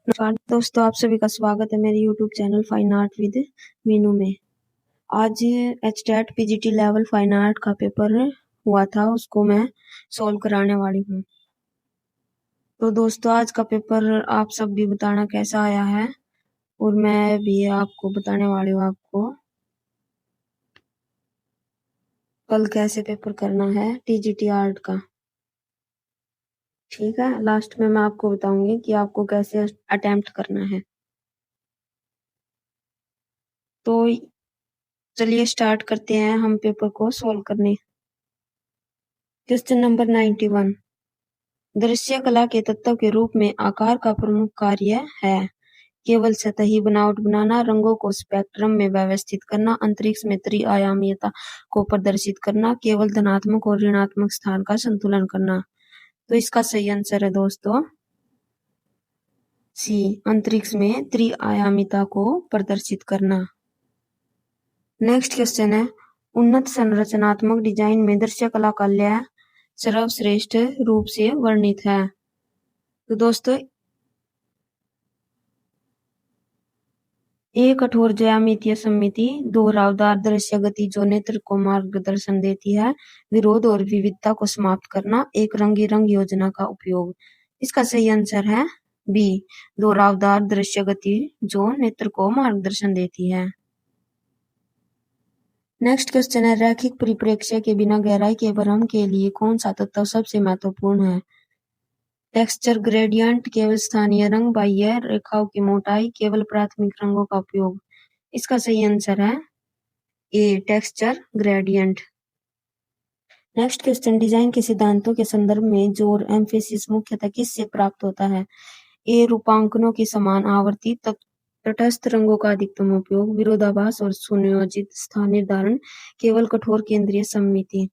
नमस्कार दोस्तों, आप सभी का स्वागत है मेरे YouTube channel fine art with Meenu में। आज HTET PGT level fine art का पेपर हुआ था, उसको मैं सॉल्व कराने वाली हूँ। तो दोस्तों, आज का पेपर आप सब भी बताना कैसा आया है, और मैं भी आपको बताने वाली हूँ आपको कल कैसे पेपर करना है टीजीटी आर्ट का। ठीक है, लास्ट में मैं आपको बताऊंगी कि आपको कैसे अटेम्प्ट करना है। तो चलिए स्टार्ट करते हैं हम पेपर को सॉल्व करने। Question number 91। दृश्य कला के तत्व के रूप में आकार का प्रमुख कार्य है केवल सतही बनावट बनाना, रंगों को स्पेक्ट्रम में व्यवस्थित करना, अंतरिक्ष में त्रिआयामीता को प्रदर्शित करना, केवल धनात्मक और ऋणात्मक स्थान का संतुलन करना। तो इसका सही आंसर है दोस्तों सी, अंतरिक्ष में त्रिआयामीता को प्रदर्शित करना। नेक्स्ट क्वेश्चन है, उन्नत संरचनात्मक डिजाइन में दृश्य कला का लय सर्वश्रेष्ठ रूप से वर्णित है। तो दोस्तों, एक कठोर ज्यामितीय सममिति, दोहरावदार दृश्य गति जो नेत्र को मार्गदर्शन देती है, विरोध और विविधता को समाप्त करना, एक रंगी रंग योजना का उपयोग। इसका सही आंसर है बी, दोहरावदार दृश्य गति जो नेत्र को मार्गदर्शन देती है। नेक्स्ट क्वेश्चन है, रैखिक परिप्रेक्ष्य के बिना गहराई के भ्रम के लिए कौन सा तत्व सबसे महत्वपूर्ण है? टेक्सचर ग्रेडियंट, केवल स्थानीय रंग, बाह्य रेखाओं की मोटाई, केवल प्राथमिक रंगों का उपयोग। इसका सही आंसर है A, texture gradient. Next question, design के सिद्धांतों के संदर्भ में जोर एम्फेसिस मुख्यतः किससे प्राप्त होता है? ए, रूपांकनों की समान आवर्ती, तटस्थ रंगों का अधिकतम उपयोग, विरोधाभास और सुनियोजित स्थान निर्धारण, केवल कठोर केंद्रीय सममिति।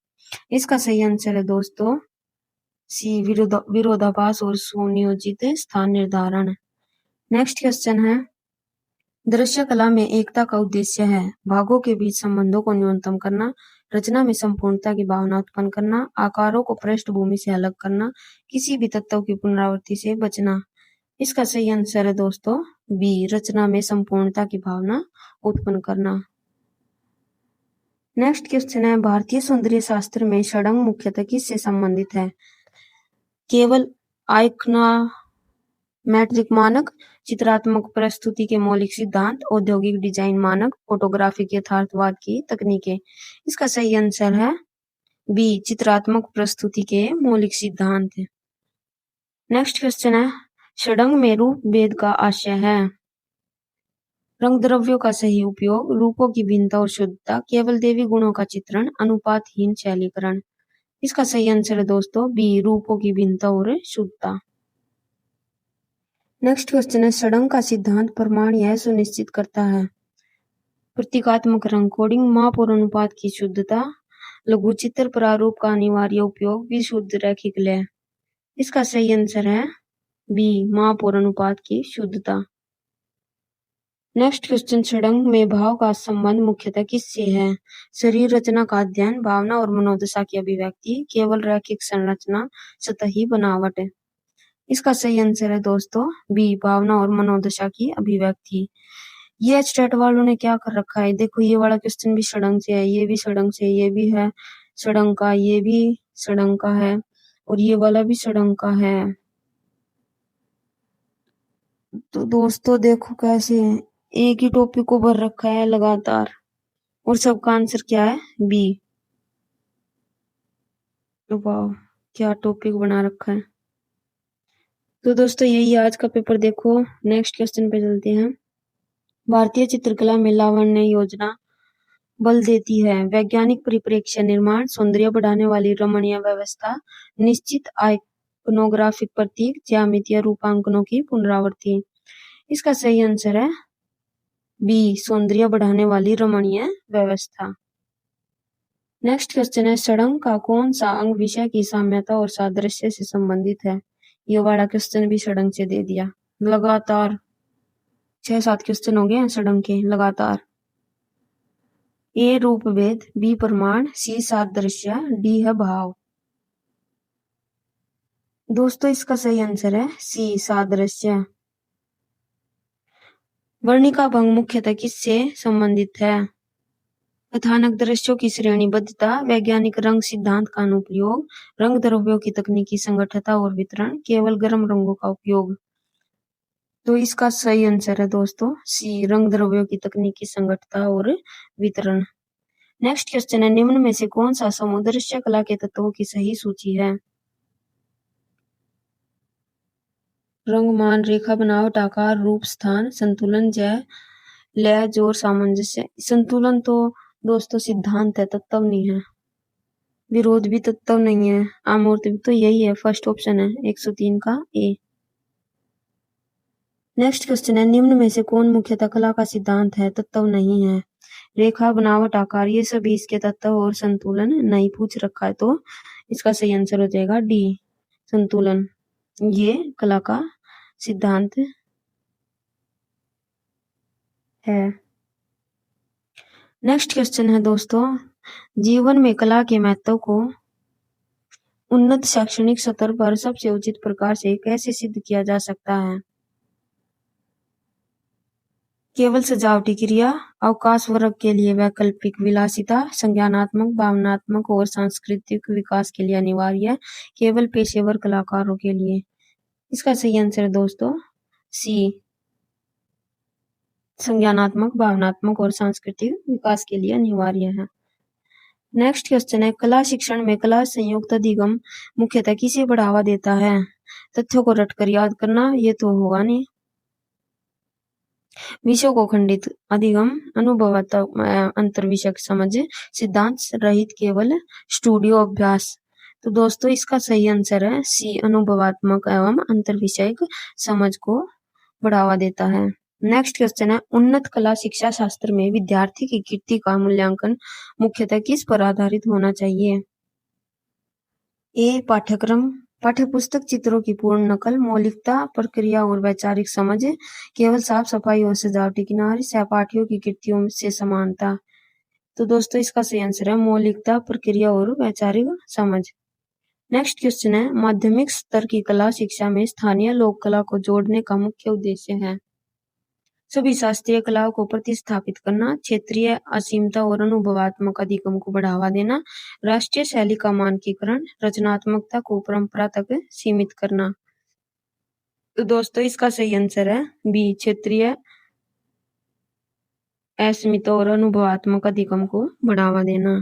इसका सही आंसर है दोस्तों सी, विरोधाभास और सुनियोजित स्थान निर्धारण। नेक्स्ट क्वेश्चन है, दृश्य कला में एकता का उद्देश्य है भागों के बीच संबंधों को न्यूनतम करना, रचना में संपूर्णता की भावना उत्पन्न करना, आकारों को पृष्ठभूमि से अलग करना, किसी भी तत्व की पुनरावृत्ति से बचना। इसका सही आंसर है दोस्तों बी, रचना में संपूर्णता की भावना उत्पन्न करना। नेक्स्ट क्वेश्चन है, भारतीय सौंदर्य शास्त्र में षडंग मुख्यतः किससे संबंधित है? केवल आइकनोमेट्रिक मानक, चित्रात्मक प्रस्तुति के मौलिक सिद्धांत, औद्योगिक डिजाइन मानक, फोटोग्राफिक यथार्थवाद की तकनीकें। इसका सही आंसर है बी, चित्रात्मक प्रस्तुति के मौलिक सिद्धांत। नेक्स्ट क्वेश्चन है, षडंग में रूप भेद का आशय है रंग द्रव्यों का सही उपयोग, रूपों की भिन्नता और शुद्धता, केवल देवी गुणों का चित्रण, अनुपातहीन शैलीकरण। इसका सही आंसर है दोस्तों बी, रूपों की भिन्नता और शुद्धता। नेक्स्ट क्वेश्चन है, षडंग का सिद्धांत प्रमाण यह सुनिश्चित करता है प्रतीकात्मक रंग कोडिंग, माप और अनुपात की शुद्धता, लघुचित्र प्रारूप का अनिवार्य उपयोग, विशुद्ध रैखिक लय। इसका सही आंसर है बी, माप और अनुपात की शुद्धता। नेक्स्ट क्वेश्चन, षडंग में भाव का संबंध मुख्यतः किससे है? शरीर रचना का अध्ययन, भावना और मनोदशा की अभिव्यक्ति, केवल रैखिक संरचना, सतही बनावट। इसका सही आंसर है दोस्तों बी, भावना और मनोदशा की अभिव्यक्ति। ये एचटेट वालों ने क्या कर रखा है, देखो ये वाला क्वेश्चन भी षडंग से है, ये भी षडंग से, ये भी है षडंग का, ये भी षडंग का है, और ये वाला भी षडंग का है। तो दोस्तों देखो कैसे एक ही टॉपिक को भर रखा है लगातार, और सबका आंसर क्या है बी। वाह, क्या टॉपिक बना रखा है। तो दोस्तों यही आज का पेपर। देखो नेक्स्ट क्वेश्चन पे चलते हैं। भारतीय चित्रकला में लावण्य योजना बल देती है वैज्ञानिक परिप्रेक्ष्य, निर्माण, सौंदर्य बढ़ाने वाली रमणीय व्यवस्था, निश्चित आइकनोग्राफिक प्रतीक, ज्यामितीय रूपांकनों की पुनरावृत्ति। इसका सही आंसर है बी, सौंदर्य बढ़ाने वाली रमणीय व्यवस्था। नेक्स्ट क्वेश्चन है, षडंग का कौन सा अंग विषय की साम्यता और सादृश्य से संबंधित है? ये वाला क्वेश्चन भी षडंग से दे दिया। लगातार 6-7 क्वेश्चन हो गए षडंग के लगातार। ए, रूप भेद, बी, प्रमाण, सी, सादृश्य, डी है भाव। दोस्तों इसका सही आंसर है सी, सादृश्य। वर्णिका भंग मुख्यतः किससे संबंधित है? कथानक दृश्यों की श्रेणीबद्धता, वैज्ञानिक रंग सिद्धांत का अनुप्रयोग, रंग द्रव्यों की तकनीकी संगठता और वितरण, केवल गर्म रंगों का उपयोग। तो इसका सही आंसर है दोस्तों सी, रंग द्रव्यों की तकनीकी संगठता और वितरण। नेक्स्ट क्वेश्चन है, निम्न में से कौन सा समूह दृश्य कला के तत्वों की सही सूची है? रंग, मान, रेखा, बनावट, आकार, रूप, स्थान, संतुलन, जय, लय, जोर, सामंजस्य। संतुलन तो दोस्तों सिद्धांत है, तत्व नहीं है। विरोध भी तत्व नहीं है। आमूर्त भी तो यही है, फर्स्ट ऑप्शन है 103 का ए। नेक्स्ट क्वेश्चन है, निम्न में से कौन मुख्यतः कला का सिद्धांत है, तत्व नहीं है? रेखा, बनावट, आकार, ये सभी इसके तत्व और संतुलन नहीं पूछ रखा है, तो इसका सही आंसर हो जाएगा डी, संतुलन। ये कला का सिद्धांत है। नेक्स्ट क्वेश्चन है दोस्तों, जीवन में कला के महत्व को उन्नत शैक्षणिक स्तर पर सबसे उचित प्रकार से कैसे सिद्ध किया जा सकता है? केवल सजावटी क्रिया, अवकाश वर्ग के लिए वैकल्पिक विलासिता, संज्ञानात्मक, भावनात्मक और सांस्कृतिक विकास के लिए अनिवार्य, केवल पेशेवर कलाकारों के लिए। इसका सही आंसर है दोस्तों सी, संज्ञानात्मक, भावनात्मक और सांस्कृतिक विकास के लिए अनिवार्य है। नेक्स्ट क्वेश्चन है, कला शिक्षण में कला संयुक्त अधिगम मुख्यतः किसे बढ़ावा देता है? तथ्यों को रटकर याद करना, ये तो होगा नहीं। विषयों को खंडित अधिगम, अनुभवात्मक अंतर विषय समझ, सिद्धांत रहित केवल स्टूडियो अभ्यास। तो दोस्तों इसका सही आंसर है सी, अनुभवात्मक एवं अंतर विषयक समझ को बढ़ावा देता है। नेक्स्ट क्वेश्चन है, उन्नत कला शिक्षा शास्त्र में विद्यार्थी की कीर्ति का मूल्यांकन मुख्यतः किस पर आधारित होना चाहिए? ए, पाठ्यक्रम, पाठ्यपुस्तक, चित्रों की पूर्ण नकल, मौलिकता, प्रक्रिया और वैचारिक समझ, केवल साफ सफाई और सजावटी किनारे, सहपाठियों की कृतियों से समानता। तो दोस्तों इसका सही आंसर है मौलिकता, प्रक्रिया और वैचारिक समझ। नेक्स्ट क्वेश्चन है, माध्यमिक स्तर की कला शिक्षा में स्थानीय लोक कला को जोड़ने का मुख्य उद्देश्य है? सभी शास्त्रीय कलाओं को प्रतिस्थापित करना, क्षेत्रीय असीमता और अनुभवात्मक अधिगम को बढ़ावा देना, राष्ट्रीय शैली का मानकीकरण, रचनात्मकता को परंपरा तक सीमित करना। तो दोस्तों इसका सही आंसर है बी, क्षेत्रीय अस्मिता और अनुभवात्मक अधिगम को बढ़ावा देना।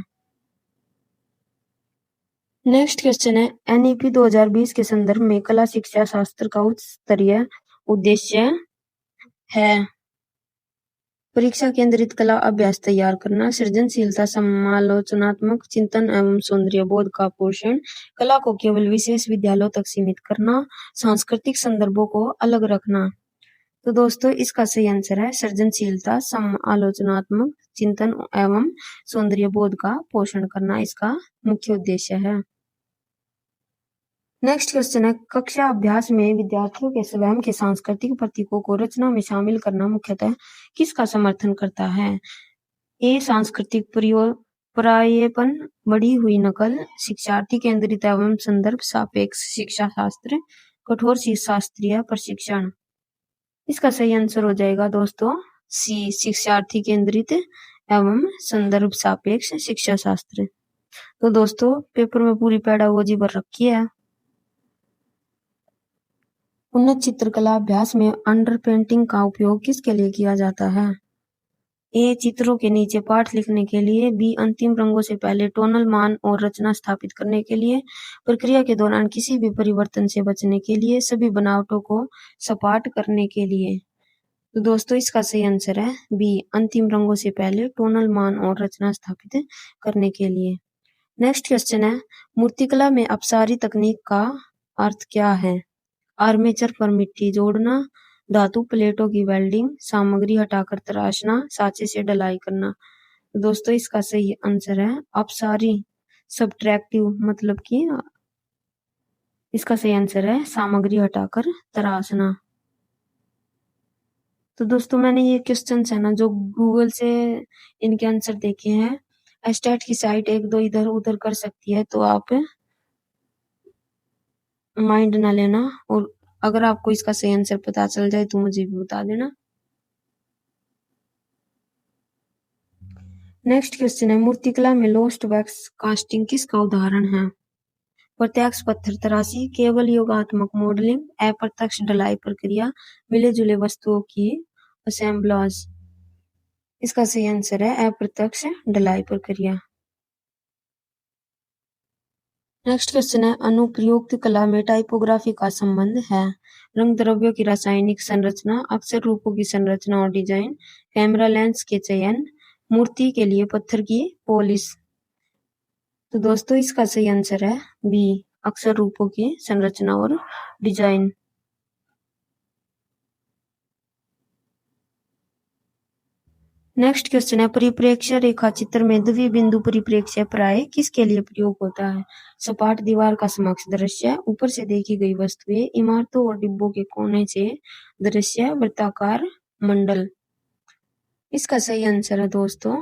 नेक्स्ट क्वेश्चन है, एनईपी 2020 के संदर्भ में कला शिक्षा शास्त्र का उच्च स्तरीय उद्देश्य है? परीक्षा केंद्रित कला अभ्यास तैयार करना, सृजनशीलता, समालोचनात्मक चिंतन एवं सौंदर्य बोध का पोषण, कला को केवल विशेष विद्यालयों तक सीमित करना, सांस्कृतिक संदर्भों को अलग रखना। तो दोस्तों इसका सही आंसर है सृजनशीलता, समालोचनात्मक चिंतन एवं सौंदर्य बोध का पोषण करना इसका मुख्य उद्देश्य है। नेक्स्ट क्वेश्चन है, कक्षा अभ्यास में विद्यार्थियों के स्वयं के सांस्कृतिक प्रतीकों को रचना में शामिल करना मुख्यतः किसका समर्थन करता है? ए, सांस्कृतिक प्रायेपन, बढ़ी हुई नकल, शिक्षार्थी केंद्रित एवं संदर्भ सापेक्ष शिक्षा शास्त्र, कठोर शास्त्रीय प्रशिक्षण। इसका सही आंसर हो जाएगा दोस्तों सी, शिक्षार्थी केंद्रित एवं संदर्भ सापेक्ष शिक्षा शास्त्र। तो दोस्तों पेपर में पूरी पेडागोजी भर रखी है। उन्नत चित्रकला अभ्यास में अंडर पेंटिंग का उपयोग किसके लिए किया जाता है? ए, चित्रों के नीचे पाठ लिखने के लिए, बी, अंतिम रंगों से पहले टोनल मान और रचना स्थापित करने के लिए, प्रक्रिया के दौरान किसी भी परिवर्तन से बचने के लिए, सभी बनावटों को सपाट करने के लिए। तो दोस्तों इसका सही आंसर है बी, अंतिम रंगों से पहले टोनल मान और रचना स्थापित करने के लिए। नेक्स्ट क्वेश्चन है, मूर्तिकला में अपसारी तकनीक का अर्थ क्या है? आर्मेचर पर मिट्टी जोड़ना, धातु प्लेटों की वेल्डिंग, सामग्री हटाकर तराशना, साँचे से ढलाई करना। दोस्तों इसका सही आंसर है अपसारी, सब्ट्रैक्टिव, मतलब कि इसका सही आंसर है सामग्री हटाकर तराशना। तो दोस्तों मैंने ये क्वेश्चन है ना जो गूगल से इनके आंसर देखे हैं, एस्टेट की साइट एक दो इधर उधर कर सकती है, तो आप माइंड ना लेना, और अगर आपको इसका सही आंसर पता चल जाए तो मुझे भी बता देना। नेक्स्ट क्वेश्चन है, मूर्तिकला में लोस्ट वैक्स कास्टिंग किसका उदाहरण है? प्रत्यक्ष पत्थर तराशी, केवल योगात्मक मॉडलिंग, अप्रत्यक्ष ढलाई प्रक्रिया, मिले जुले वस्तुओं की असेंबलाज। इसका सही आंसर है अप्रत्यक्ष ढलाई प्रक्रिया। नेक्स्ट क्वेश्चन है, अनुप्रयुक्त कला में टाइपोग्राफी का संबंध है? रंग द्रव्यों की रासायनिक संरचना, अक्षर रूपों की संरचना और डिजाइन, कैमरा लेंस के चयन, मूर्ति के लिए पत्थर की पॉलिश। तो दोस्तों इसका सही आंसर है बी, अक्षर रूपों की संरचना और डिजाइन। नेक्स्ट क्वेश्चन है, परिप्रेक्ष्य रेखा चित्र में द्विबिंदु परिप्रेक्ष्य प्राय किसके लिए प्रयोग होता है? सपाट दीवार का समक्ष दृश्य, ऊपर से देखी गई वस्तुएं, इमारतों और डिब्बों के कोने से दृश्य, वृत्ताकार मंडल। इसका सही आंसर है दोस्तों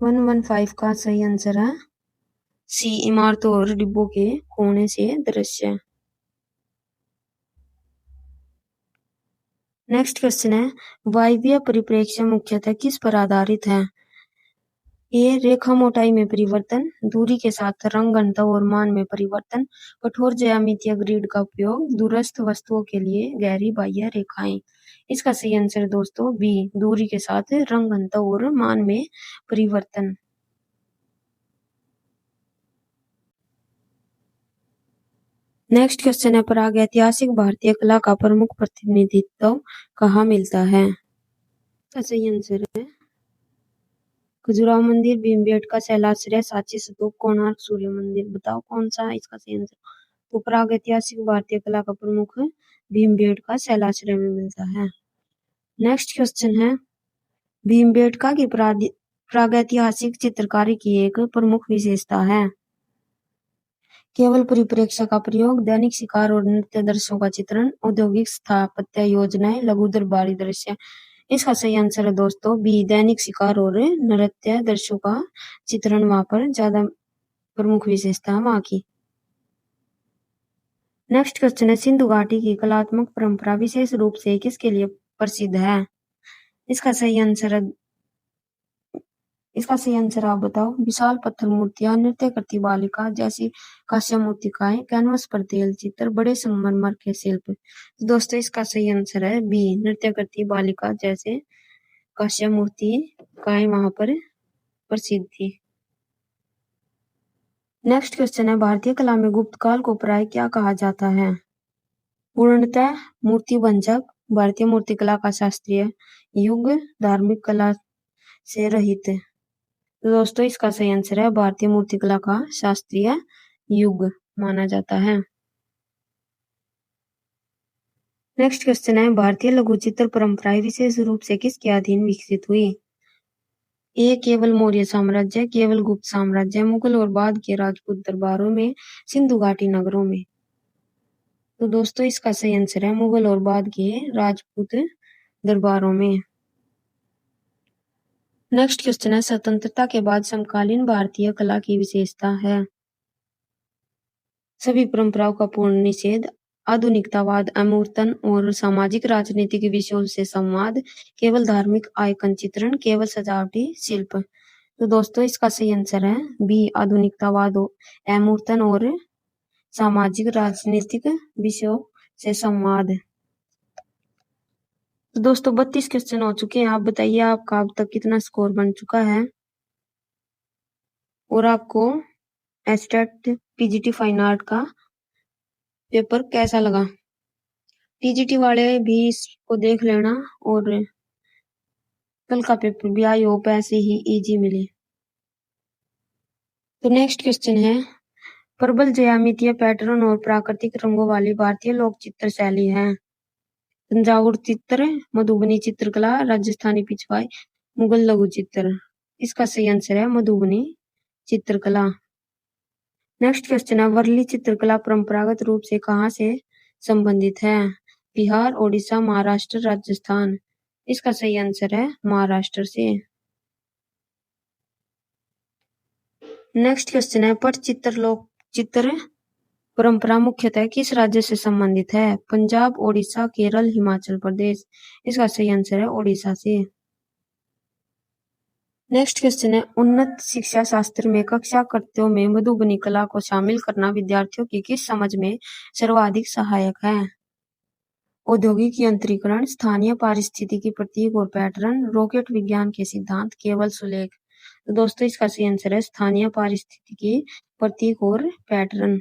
115 का सही आंसर है सी, इमारतों और डिब्बों के कोने से दृश्य। नेक्स्ट क्वेश्चन है, वायवीय परिप्रेक्ष्य मुख्यतः किस पर आधारित है? ए, रेखा मोटाई में परिवर्तन, दूरी के साथ रंग घनत्व और मान में परिवर्तन, कठोर ज्यामितीय ग्रिड का उपयोग, दूरस्थ वस्तुओं के लिए गहरी बाह्य रेखाएं। इसका सही आंसर है दोस्तों बी, दूरी के साथ रंग घनत्व और मान में परिवर्तन। नेक्स्ट क्वेश्चन है, प्रागैतिहासिक भारतीय कला का प्रमुख प्रतिनिधित्व कहाँ मिलता है? इसका सही आंसर है खजुराहो मंदिर, भीमबेटका शैलाश्रय, सांची स्तूप, कोणार्क सूर्य मंदिर। बताओ कौन सा इसका सही आंसर? तो प्रागैतिहासिक भारतीय कला का प्रमुख भीमबेटका शैलाश्रय में मिलता है। नेक्स्ट क्वेश्चन है, भीमबेटका की प्रागैतिहासिक चित्रकारी की एक प्रमुख विशेषता है? केवल परिप्रेक्ष्य का प्रयोग, दैनिक शिकार और नृत्य दृश्यों का चित्रण, औद्योगिक स्थापत्य योजनाएं, लघु दरबारी दृश्य। इसका सही आंसर है दोस्तों बी, दैनिक शिकार और नृत्य दृश्यों का चित्रण वहां पर ज्यादा प्रमुख विशेषता है वहां की। नेक्स्ट क्वेश्चन है, सिंधु घाटी की कलात्मक परंपरा विशेष रूप से किसके लिए प्रसिद्ध है? इसका सही आंसर आप बताओ। विशाल पत्थर मूर्तियां, नृत्य करती बालिका जैसी कांस्य मूर्तिकाएं, कैनवस पर तेल चित्र, बड़े संगमरमर के शिल्प। तो दोस्तों इसका सही आंसर है बी, नृत्य करती बालिका जैसे कांस्य मूर्तिकाएं वहां पर प्रसिद्ध थी। नेक्स्ट क्वेश्चन है, भारतीय कला में गुप्त काल को प्राय क्या कहा जाता है? पूर्णतः मूर्ति भंजक, भारतीय मूर्तिकला का शास्त्रीय युग, धार्मिक कला से रहित। तो दोस्तों इसका सही आंसर है भारतीय मूर्तिकला का शास्त्रीय युग माना जाता है। नेक्स्ट क्वेश्चन है, भारतीय लघु चित्र परंपराएं विशेष रूप से किसके अधीन विकसित हुई? ए, केवल मौर्य साम्राज्य, केवल गुप्त साम्राज्य, मुगल और बाद के राजपूत दरबारों में, सिंधु घाटी नगरों में। तो दोस्तों इसका सही आंसर है मुगल और बाद के राजपूत दरबारों में। नेक्स्ट क्वेश्चन है, स्वतंत्रता के बाद समकालीन भारतीय कला की विशेषता है? सभी परंपराओं का पूर्ण निषेध, आधुनिकतावाद, अमूर्तन और सामाजिक राजनीतिक विषयों से संवाद, केवल धार्मिक आइकन चित्रण, केवल सजावटी शिल्प। तो दोस्तों इसका सही आंसर है बी, आधुनिकतावाद, अमूर्तन और सामाजिक राजनीतिक विषयों से संवाद। तो दोस्तों 32 क्वेश्चन हो चुके हैं। आप बताइए आपका अब तक कितना स्कोर बन चुका है और आपको एस्टेट पीजीटी फाइन आर्ट का पेपर कैसा लगा? टीजीटी वाले भी इसको देख लेना और कल का पेपर भी आई होप ऐसे ही इजी मिले। तो नेक्स्ट क्वेश्चन है, प्रबल ज्यामितीय पैटर्न और प्राकृतिक रंगों वाली भारतीय लोक चित्र शैली है? तंजावुर चित्र, मधुबनी चित्रकला, राजस्थानी पिछवाई, मुगल लघु चित्र। इसका सही आंसर है मधुबनी चित्रकला। नेक्स्ट क्वेश्चन है, वर्ली चित्रकला परंपरागत रूप से कहाँ से संबंधित है? बिहार, ओडिशा, महाराष्ट्र, राजस्थान। इसका सही आंसर है महाराष्ट्र से। नेक्स्ट क्वेश्चन है, पटचित्र लोक चित्र परंपरा मुख्यतः किस राज्य से संबंधित है? पंजाब, ओडिशा, केरल, हिमाचल प्रदेश। इसका सही आंसर है ओडिशा से। नेक्स्ट क्वेश्चन है, उन्नत शिक्षा शास्त्र में कक्षा कृत्यों में मधुबनी कला को शामिल करना विद्यार्थियों की किस समझ में सर्वाधिक सहायक है? औद्योगिक यंत्रीकरण, स्थानीय पारिस्थितिकी प्रतीक और पैटर्न, रॉकेट विज्ञान के सिद्धांत, केवल सुलेख। तो दोस्तों इसका सही आंसर है स्थानीय पारिस्थितिकी प्रतीक और पैटर्न।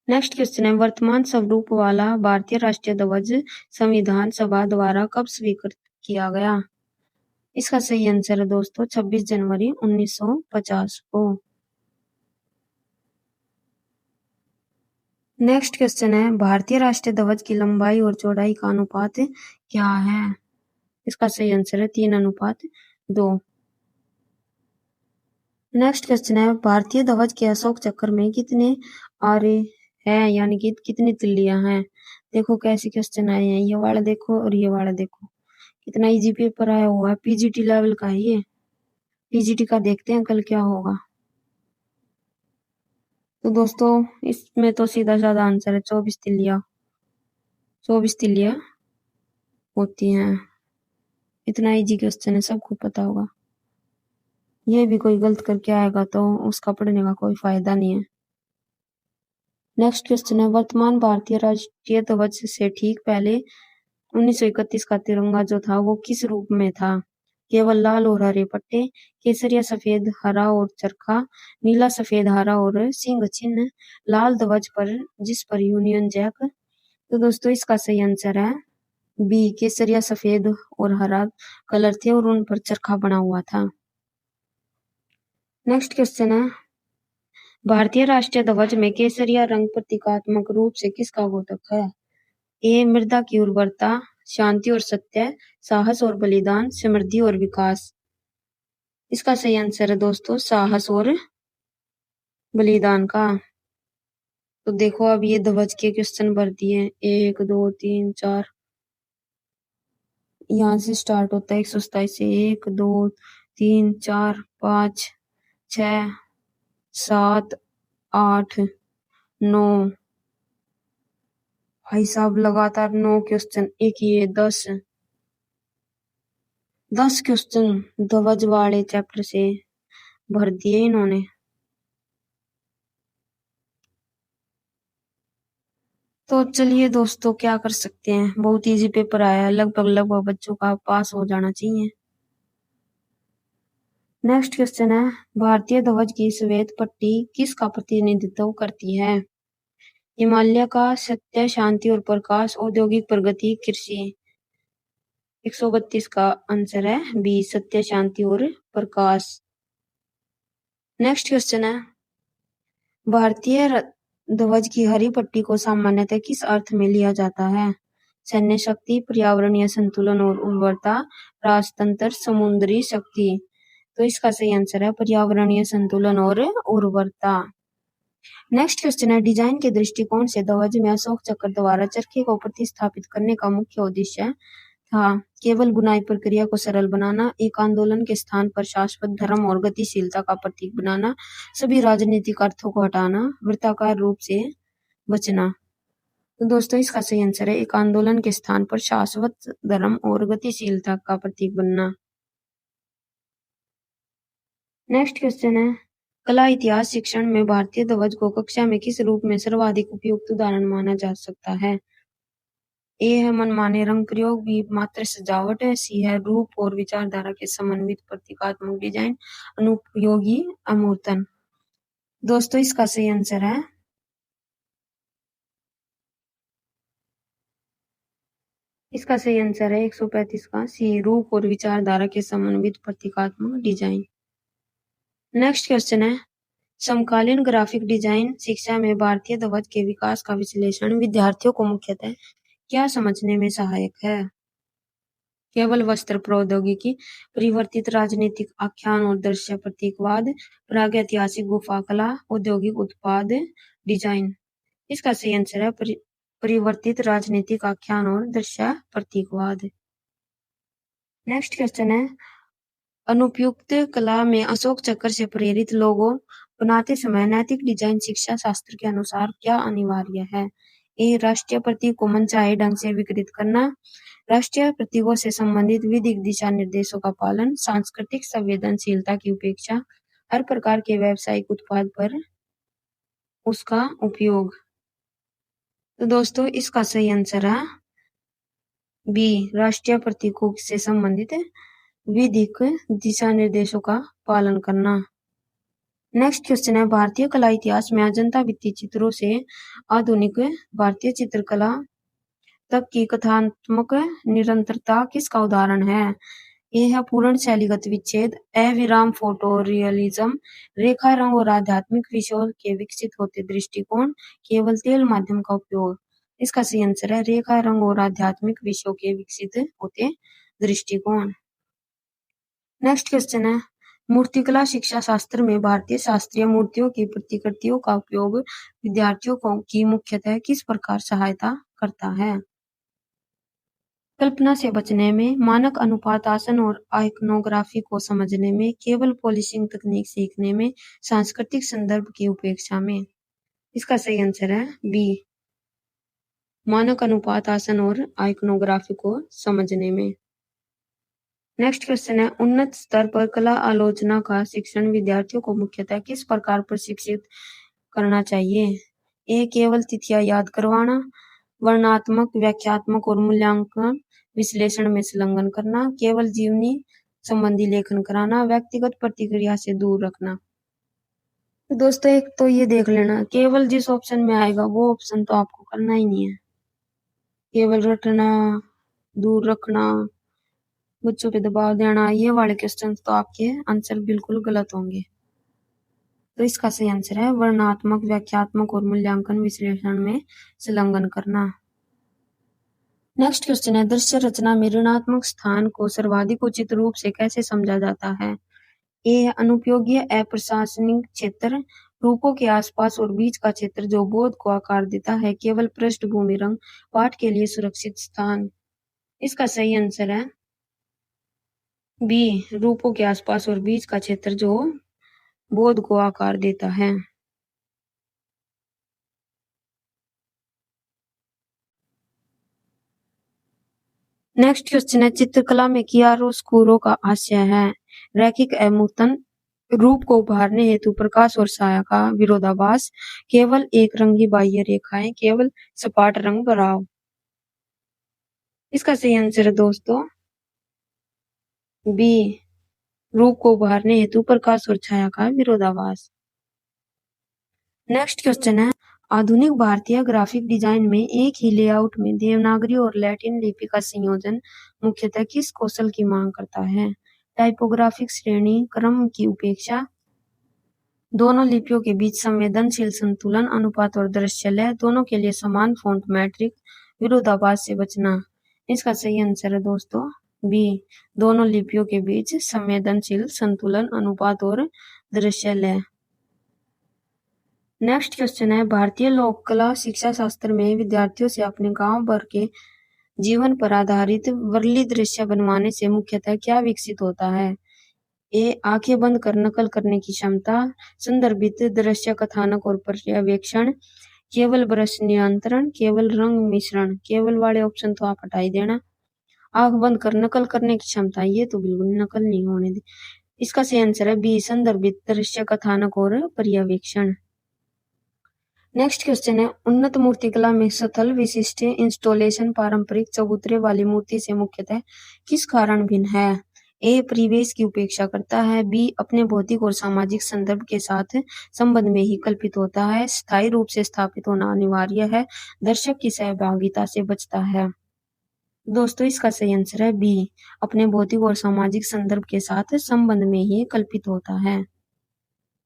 नेक्स्ट क्वेश्चन है, वर्तमान स्वरूप वाला भारतीय राष्ट्रीय ध्वज संविधान सभा द्वारा कब स्वीकृत किया गया? इसका सही आंसर है दोस्तों 26 जनवरी 1950 को। नेक्स्ट क्वेश्चन है, भारतीय राष्ट्रीय ध्वज की लंबाई और चौड़ाई का अनुपात क्या है? इसका सही आंसर है 3:2। नेक्स्ट क्वेश्चन है, भारतीय ध्वज के अशोक चक्र में कितने आरे हैं, यानी कि कितनी तिल्लियां हैं? देखो कैसे क्वेश्चन आए हैं, ये वाला देखो और ये वाला देखो, कितना इजी पेपर आया हुआ है, पीजीटी लेवल का है ये। पीजीटी का देखते हैं कल क्या होगा। तो दोस्तों इसमें तो सीधा साधा आंसर है 24 तिल्लियां। 24 तिल्लियां होती हैं। इतना इजी क्वेश्चन है, सबको पता होगा। ये भी कोई गलत करके आएगा तो उसका पढ़ने का कोई फायदा नहीं है। नेक्स्ट क्वेश्चन है, वर्तमान भारतीय राष्ट्रीय ध्वज से ठीक पहले 1931 का तिरंगा जो था वो किस रूप में था? केवल लाल और हरे पट्टे, केसरिया सफेद हरा और चरखा, नीला सफेद हरा और सिंह चिन्ह, लाल ध्वज पर जिस पर यूनियन जैक। तो दोस्तों इसका सही आंसर है बी, केसरिया सफेद और हरा कलर थे और उन पर चरखा बना हुआ था। नेक्स्ट क्वेश्चन है, भारतीय राष्ट्रीय ध्वज में केसरिया रंग प्रतीकात्मक रूप से किसका द्योतक है? ए, मृदा की उर्वरता, शांति और सत्य, साहस और बलिदान, समृद्धि और विकास। इसका सही आंसर है दोस्तों साहस और बलिदान का। तो देखो अब ये ध्वज के क्वेश्चन भर दिए, 1 2 3 4, यहाँ से स्टार्ट होता है 127 से 1 2 3 4 5 6 7 8 9। भाई साहब लगातार 9 क्वेश्चन, एक ये 10 क्वेश्चन ध्वज वाले चैप्टर से भर दिए इन्होंने। तो चलिए दोस्तों क्या कर सकते हैं, बहुत इजी पेपर आया है, लगभग बच्चों का पास हो जाना चाहिए। नेक्स्ट क्वेश्चन है, भारतीय ध्वज की श्वेत पट्टी किसका प्रतिनिधित्व करती है? हिमालय का, सत्य, शांति और प्रकाश, औद्योगिक प्रगति, कृषि। 132 का आंसर है बी, सत्य, शांति और प्रकाश। नेक्स्ट क्वेश्चन है, भारतीय ध्वज की हरी पट्टी को सामान्यतः किस अर्थ में लिया जाता है? सैन्य शक्ति, पर्यावरणीय संतुलन और उर्वरता, राजतंत्र, समुद्री शक्ति। तो इसका सही आंसर है पर्यावरणीय संतुलन और उर्वरता। नेक्स्ट क्वेश्चन है, डिजाइन के दृष्टिकोण से ध्वज में अशोक चक्र द्वारा चरखे को प्रतिस्थापित करने का मुख्य उद्देश्य था केवल बुनाई प्रक्रिया को सरल बनाना, एक आंदोलन के स्थान पर शाश्वत धर्म और गतिशीलता का प्रतीक बनाना, सभी राजनीतिक अर्थों को हटाना, वृत्ताकार रूप से बचना। तो दोस्तों इसका सही आंसर है एक आंदोलन के स्थान पर शाश्वत धर्म और गतिशीलता का प्रतीक बनना। नेक्स्ट क्वेश्चन है, कला इतिहास शिक्षण में भारतीय ध्वज को कक्षा में किस रूप में सर्वाधिक उपयुक्त उदाहरण माना जा सकता है? ए है मनमाने रंग प्रयोग, बी मात्र सजावट है, सी है रूप और विचारधारा के समन्वित प्रतीकात्मक डिजाइन, अनुपयोगी अमूर्तन। दोस्तों इसका सही आंसर है इसका सही आंसर है 135 का सी, रूप और विचारधारा के समन्वित प्रतीकात्मक डिजाइन। नेक्स्ट क्वेश्चन है, समकालीन ग्राफिक डिजाइन शिक्षा में भारतीय ध्वज के विकास का विश्लेषण विद्यार्थियों को मुख्यतः क्या समझने में सहायक है? केवल वस्त्र प्रौद्योगिकी, परिवर्तित राजनीतिक आख्यान और दृश्य प्रतीकवाद, प्रागैतिहासिक गुफा कला, औद्योगिक उत्पाद डिजाइन। इसका सही आंसर है परिवर्तित राजनीतिक आख्यान और दृश्य प्रतीकवाद। नेक्स्ट क्वेश्चन है, अनुपयुक्त कला में अशोक चक्र से प्रेरित लोगो बनाते समय नैतिक डिजाइन शिक्षा शास्त्र के अनुसार क्या अनिवार्य है? ए, राष्ट्रीय प्रतीक को मनचाहे ढंग से विकृत करना, राष्ट्रीय प्रतीकों से संबंधित विधिक दिशा निर्देशों का पालन, सांस्कृतिक संवेदनशीलता की उपेक्षा, हर प्रकार के व्यावसायिक उत्पाद पर उसका उपयोग। तो दोस्तों इसका सही आंसर है बी, राष्ट्रीय प्रतीकों से संबंधित विधिक दिशा निर्देशों का पालन करना। नेक्स्ट क्वेश्चन है, भारतीय कला इतिहास में अजंता भित्ति चित्रों से आधुनिक भारतीय चित्रकला तक की कथात्मक निरंतरता किसका उदाहरण है? ये है पूर्ण शैलीगत विच्छेद, अविराम फोटो रियलिज्म, रेखा रंग और आध्यात्मिक विषयों के विकसित होते दृष्टिकोण, केवल तेल माध्यम का उपयोग। इसका सही आंसर है रेखा रंग और आध्यात्मिक विषयों के विकसित होते दृष्टिकोण। नेक्स्ट क्वेश्चन है, मूर्तिकला शिक्षा शास्त्र में भारतीय शास्त्रीय मूर्तियों की प्रतिकृतियों का उपयोग विद्यार्थियों को की मुख्यतः किस प्रकार सहायता करता है? कल्पना से बचने में, मानक अनुपात आसन और आइकनोग्राफी को समझने में, केवल पॉलिशिंग तकनीक सीखने में, सांस्कृतिक संदर्भ की उपेक्षा में। इसका सही आंसर है बी, मानक अनुपात आसन और आइकनोग्राफी को समझने में। नेक्स्ट क्वेश्चन है, उन्नत स्तर पर कला आलोचना का शिक्षण विद्यार्थियों को मुख्यतः किस प्रकार प्रशिक्षित करना चाहिए? ए, केवल तिथियां याद करवाना, वर्णनात्मक, व्याख्यात्मक और मूल्यांकन विश्लेषण में संलग्न करना, केवल जीवनी संबंधी लेखन कराना, व्यक्तिगत प्रतिक्रिया से दूर रखना। तो दोस्तों एक तो ये देख लेना, केवल जिस ऑप्शन में आएगा वो ऑप्शन तो आपको करना ही नहीं है। केवल रटना, दूर रखना, बच्चों पे दबाव देना, ये वाले क्वेश्चन तो आपके आंसर बिल्कुल गलत होंगे। तो इसका सही आंसर है वर्णनात्मक, व्याख्यात्मक और मूल्यांकन विश्लेषण में संलग्न करना। नेक्स्ट क्वेश्चन है, दृश्य रचना में ऋणात्मक स्थान को सर्वाधिक उचित रूप से कैसे समझा जाता है? ए, अनुपयोगी अप्रशासनिक क्षेत्र, रूपों के आसपास और बीच का क्षेत्र जो बोध को आकार देता है, केवल पृष्ठभूमि रंग, पाठ के लिए सुरक्षित स्थान। इसका सही आंसर है बी, रूपों के आसपास और बीच का क्षेत्र जो बोध को आकार देता है। नेक्स्ट क्वेश्चन है, चित्रकला में कियारोस्कुरो का आशय है रैखिक अमूर्तन, रूप को उभारने हेतु प्रकाश और छाया का विरोधाभास, केवल एक रंगी बाह्य रेखाएं, केवल सपाट रंग भराव। इसका सही आंसर है दोस्तों बी, रूप को उभारने हेतु प्रकाश और छाया का विरोधाभास। नेक्स्ट क्वेश्चन है, आधुनिक भारतीय ग्राफिक डिजाइन में एक ही लेआउट में देवनागरी और लैटिन लिपि का संयोजन मुख्यतः किस कौशल की मांग करता है? टाइपोग्राफिक श्रेणी क्रम की उपेक्षा, दोनों लिपियों के बीच संवेदनशील संतुलन, अनुपात और दृश्य लय, दोनों के लिए समान फॉन्ट मैट्रिक, विरोधाभास से बचना। इसका सही आंसर है दोस्तों बी, दोनों लिपियों के बीच संवेदनशील संतुलन, अनुपात और दृश्य लय। नेक्स्ट क्वेश्चन है, भारतीय लोक कला शिक्षा शास्त्र में विद्यार्थियों से अपने गांव भर के जीवन पर आधारित वर्ली दृश्य बनवाने से मुख्यतः क्या विकसित होता है? ए, आंखें बंद कर नकल करने की क्षमता, संदर्भित दृश्य कथानक और पर्यवेक्षण, केवल ब्रश नियंत्रण, केवल रंग मिश्रण। केवल वाले ऑप्शन तो आप हटा ही देना। आंख बंद कर नकल करने की क्षमता, ये तो बिल्कुल नकल नहीं होने दी। इसका सही आंसर है बी, संदर्भित दृश्य कथानक और पर्यवेक्षण। नेक्स्ट क्वेश्चन है, उन्नत मूर्तिकला में स्थल विशिष्ट इंस्टॉलेशन पारंपरिक चबूतरे वाली मूर्ति से मुख्यतः किस कारण भिन्न है? ए, परिवेश की उपेक्षा करता है, बी, अपने भौतिक और सामाजिक संदर्भ के साथ संबंध में ही कल्पित होता है, स्थायी रूप से स्थापित होना अनिवार्य है, दर्शक की सहभागिता से बचता है। दोस्तों इसका सही आंसर है बी, अपने भौतिक और सामाजिक संदर्भ के साथ संबंध में ही कल्पित होता है।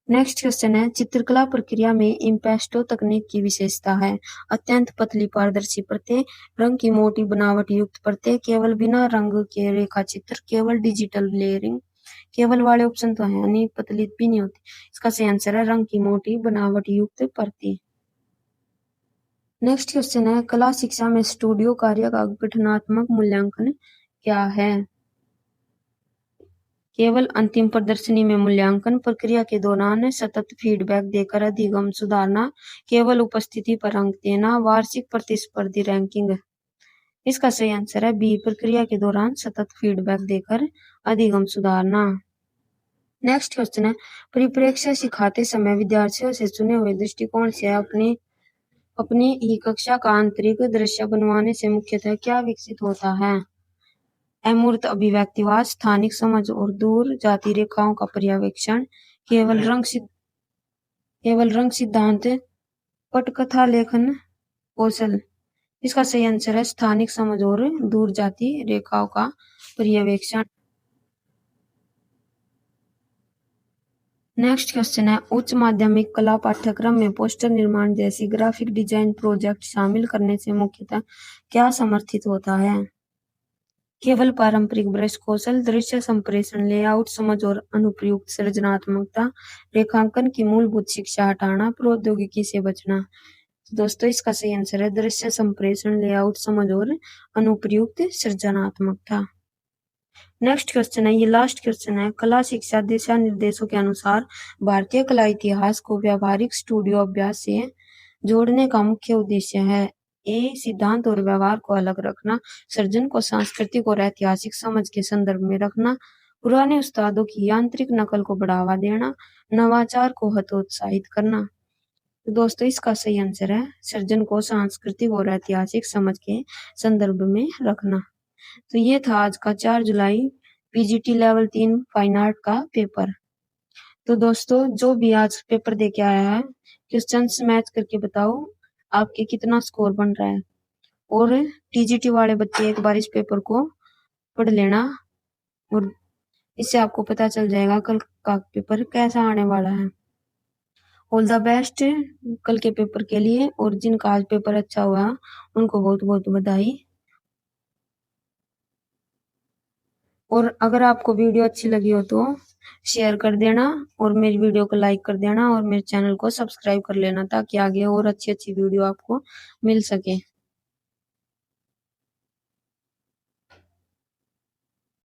नेक्स्ट क्वेश्चन है, चित्रकला प्रक्रिया में इम्पेस्टो तकनीक की विशेषता है अत्यंत पतली पारदर्शी परतें, रंग की मोटी बनावट युक्त परतें, केवल बिना रंग के रेखा चित्र, केवल डिजिटल लेयरिंग। केवल वाले ऑप्शन तो है यानी पतली भी नहीं होती। इसका सही आंसर है रंग की मोटी बनावट युक्त परतें। नेक्स्ट क्वेश्चन है, कला शिक्षा में स्टूडियो कार्य का गठनात्मक मूल्यांकन क्या है? केवल अंतिम प्रदर्शनी में मूल्यांकन, प्रक्रिया के दौरान सतत फीडबैक देकर अधिगम सुधारना, केवल उपस्थिति पर अंक देना, वार्षिक प्रतिस्पर्धी रैंकिंग। इसका सही आंसर है बी, प्रक्रिया के दौरान सतत फीडबैक देकर अधिगम सुधारना। नेक्स्ट क्वेश्चन है, परिप्रेक्ष्य सिखाते समय विद्यार्थियों से चुने हुए दृष्टिकोण से अपनी ही कक्षा का आंतरिक दृश्य बनवाने से मुख्यतः क्या विकसित होता है? अमूर्त अभिव्यक्तिवाद, स्थानिक समझ और दूर जाती रेखाओं का पर्यवेक्षण, केवल रंग सिद्धांत, पटकथा लेखन कौशल। इसका सही आंसर है स्थानिक समझ और दूर जाती रेखाओं का पर्यवेक्षण। नेक्स्ट क्वेश्चन है, उच्च माध्यमिक कला पाठ्यक्रम में पोस्टर निर्माण जैसी ग्राफिक डिजाइन प्रोजेक्ट शामिल करने से मुख्यतः क्या समर्थित होता है? केवल पारंपरिक ब्रश कौशल, दृश्य संप्रेषण, लेआउट समझ और अनुप्रयुक्त सृजनात्मकता, रेखांकन की मूलभूत शिक्षा हटाना, प्रौद्योगिकी से बचना। दोस्तों इसका सही आंसर है दृश्य संप्रेषण, लेआउट समझ और अनुप्रयुक्त सृजनात्मकता। नेक्स्ट क्वेश्चन है, ये लास्ट क्वेश्चन है, कला शिक्षा दिशा निर्देशों के अनुसार भारतीय कला इतिहास को व्यावहारिक स्टूडियो अभ्यास से जोड़ने का मुख्य उद्देश्य है। ए, सिद्धांत और व्यवहार को अलग रखना, सृजन को सांस्कृतिक और ऐतिहासिक समझ के संदर्भ में रखना, पुराने उस्तादों की यांत्रिक नकल को बढ़ावा देना, नवाचार को हतोत्साहित करना। तो दोस्तों इसका सही आंसर है सृजन को सांस्कृतिक और ऐतिहासिक समझ के संदर्भ में रखना। तो ये था आज का 4 जुलाई पीजीटी लेवल 3 फाइन आर्ट का पेपर। तो दोस्तों जो भी आज पेपर दे के आया है, क्वेश्चंस मैच करके बताओ आपके कितना स्कोर बन रहा है। और टीजीटी वाले बच्चे एक बार इस पेपर को पढ़ लेना और इससे आपको पता चल जाएगा कल का पेपर कैसा आने वाला है। ऑल द बेस्ट कल के पेपर के लिए, और जिनका आज पेपर अच्छा हुआ उनको बहुत बहुत बधाई। और अगर आपको वीडियो अच्छी लगी हो तो शेयर कर देना और मेरी वीडियो को लाइक कर देना और मेरे चैनल को सब्सक्राइब कर लेना ताकि आगे और अच्छी अच्छी वीडियो आपको मिल सके।